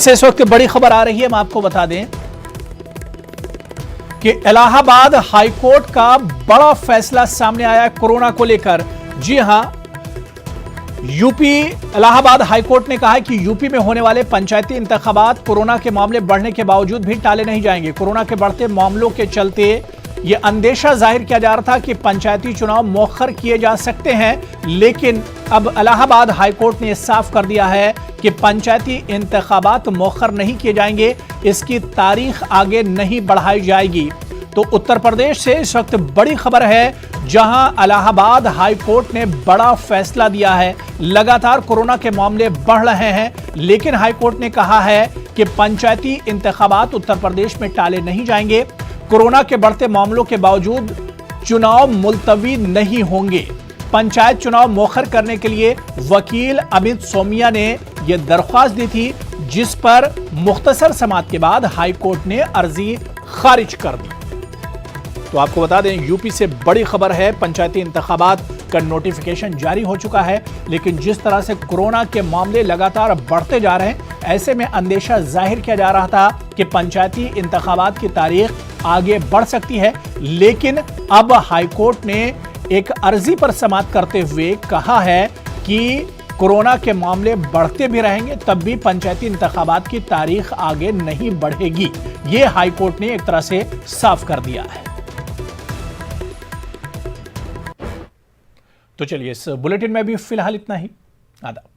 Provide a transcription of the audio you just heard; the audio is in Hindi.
से इस वक्त बड़ी खबर आ रही है। हम आपको बता दें कि इलाहाबाद हाईकोर्ट का बड़ा फैसला सामने आया है कोरोना को लेकर। जी हां, यूपी इलाहाबाद हाईकोर्ट ने कहा है कि यूपी में होने वाले पंचायती इंतखाबात कोरोना के मामले बढ़ने के बावजूद भी टाले नहीं जाएंगे। कोरोना के बढ़ते मामलों के चलते यह अंदेशा जाहिर किया जा रहा था कि पंचायती चुनाव मौखर किए जा सकते हैं, लेकिन अब इलाहाबाद हाईकोर्ट ने साफ कर दिया है कि पंचायती इंतखाबात मौखर नहीं किए जाएंगे, इसकी तारीख आगे नहीं बढ़ाई जाएगी। तो उत्तर प्रदेश से इस वक्त बड़ी खबर है, जहां इलाहाबाद हाईकोर्ट ने बड़ा फैसला दिया है। लगातार कोरोना के मामले बढ़ रहे हैं, लेकिन हाईकोर्ट ने कहा है कि पंचायती इंतखाबात उत्तर प्रदेश में टाले नहीं जाएंगे। कोरोना के बढ़ते मामलों के बावजूद चुनाव मुलतवी नहीं होंगे। पंचायत चुनाव मौखर करने के लिए वकील अमित सोमिया ने यह दरख्वास्त दी थी, जिस पर मुख्तसर समाअत के बाद हाईकोर्ट ने अर्जी खारिज कर दी। तो आपको बता दें, यूपी से बड़ी खबर है, पंचायती इंतखाबात का नोटिफिकेशन जारी हो चुका है, लेकिन जिस तरह से कोरोना के मामले लगातार बढ़ते जा रहे हैं, ऐसे में अंदेशा जाहिर किया जा रहा था कि पंचायती इंतखाबात की तारीख आगे बढ़ सकती है। लेकिन अब हाईकोर्ट ने एक अर्जी पर समाअत करते हुए कहा है कि कोरोना के मामले बढ़ते भी रहेंगे, तब भी पंचायती इंतखाबात की तारीख आगे नहीं बढ़ेगी। यह हाईकोर्ट ने एक तरह से साफ कर दिया है। तो चलिए, इस बुलेटिन में भी फिलहाल इतना ही। आदाब।